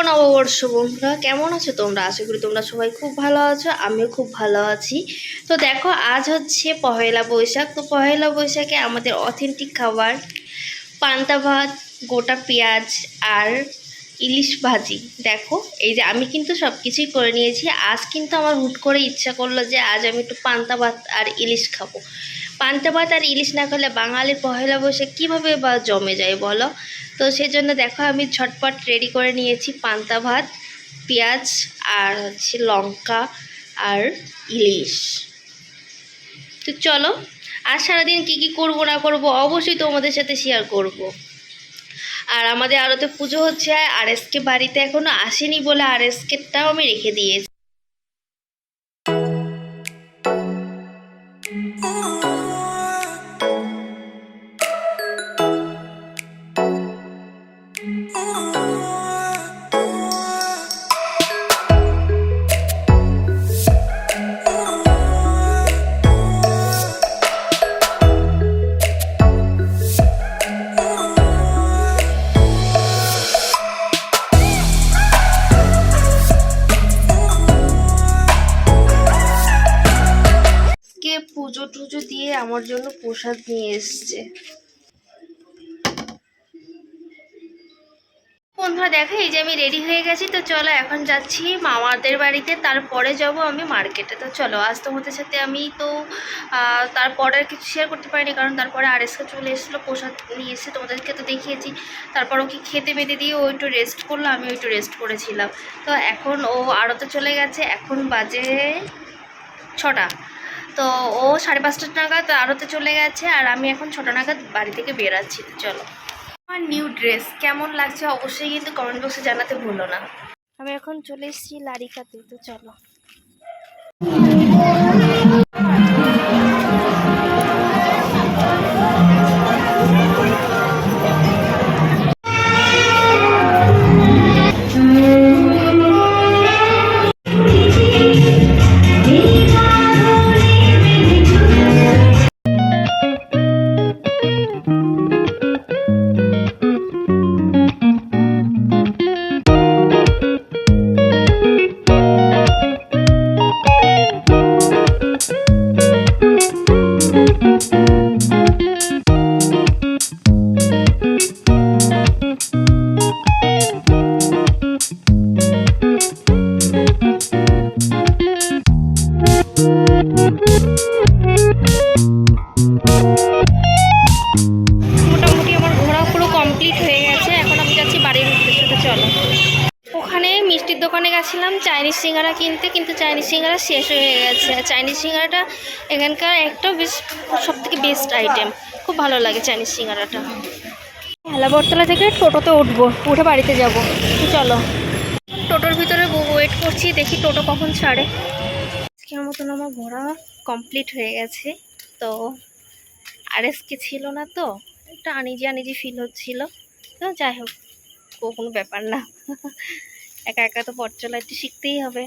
নববর্ষ বন্ধুরা, কেমন আছো তোমরা? আশা করি তোমরা সবাই খুব ভালো আছো, আমিও খুব ভালো আছি। তো দেখো, আজ হচ্ছে পহেলা বৈশাখ। তো পহেলা বৈশাখে আমাদের অথেন্টিক খাবার পান্তা ভাত, গোটা পেঁয়াজ আর ইলিশ ভাজি। দেখো, এই যে আমি কিন্তু সব কিছুই করে নিয়েছি। আজ কিন্তু আমার হুট করে ইচ্ছা করলো যে আজ আমি একটু পান্তা ভাত আর ইলিশ খাবো। পান্তা ভাত আর ইলিশ না খেলে বাঙালির পহেলা বৈশাখ কীভাবে বা জমে যায় বলো? তো সেজন্য দেখো, আমি ঝটপট রেডি করে নিয়েছি পান্তা ভাত, পেঁয়াজ আর হচ্ছে লঙ্কা আর ইলিশ। তো চলো, আর সারাদিন কী কী করবো না করবো অবশ্যই তোমাদের সাথে শেয়ার করব। আর আমাদের আরতে পুজো হচ্ছে, আর এসকে বাড়িতে এখনো আসেনি বলে আর এসকেটাও আমি রেখে দিয়েছি। পুজো টুজো দিয়ে আমার জন্য প্রসাদ নিয়ে এসছে। বন্ধুরা দেখো, এই যে আমি রেডি হয়ে গেছি। তো চলো, এখন যাচ্ছি মামাদের বাড়িতে, তারপরে যাব আমি মার্কেটে। তো চলো, আজ তোমাদের সাথে আমি তো তারপরে আর কিছু শেয়ার করতে পারিনি, কারণ তারপরে আরএসকে চলে এসেছিলো, প্রসাদ নিয়ে এসে তোমাদেরকে তো দেখিয়েছি। তারপর ওকে খেতে বেঁধে দিয়ে ও একটু রেস্ট করলো, আমি একটু রেস্ট করেছিলাম। তো এখন ও আড়তে চলে গেছে, এখন বাজে 6টা। তো ও 5:30 নাগাদ আড়তে চলে গেছে, আর আমি এখন 6টা নাগাদ বাড়ি থেকে বেরাচ্ছি। তো চলো, আমার নিউ ড্রেস কেমন লাগছে অবশ্যই কিন্তু কমেন্ট বক্সে জানাতে ভুলো না। আমি এখন চলে এসেছি লারিকাতে। তো চলো, মোটামুটি আমার ঘোরা পুরো কমপ্লিট হয়ে গেছে। এখন আমি যাচ্ছি বাড়ির উদ্দেশ্যে। তো চলো, ওখানে মিষ্টির দোকানে গেছিলাম চাইনিজ সিঙ্গারা কিনতে, কিন্তু চাইনিজ সিঙ্গারা শেষ হয়ে গেছে। চাইনিজ সিঙ্গারাটা এখানকার একটা সবথেকে বেস্ট আইটেম, খুব ভালো লাগে চাইনিজ সিঙ্গারাটা। হেলাবরতলা থেকে টোটোতে উঠবো, উঠে বাড়িতে যাব। তো চলো, টোটোর ভিতরে ওয়েট করছি, দেখি টোটো কখন ছাড়ে। আজকের মতন আমার ঘোরা কমপ্লিট হয়ে গেছে। তো আরএসকে ছিল না, তো একটা আনিজি আনিজি ফিল হচ্ছিল। তো যাই হোক, কোনো ব্যাপার না। একা একা তো পথ চলা একটু শিখতেই হবে।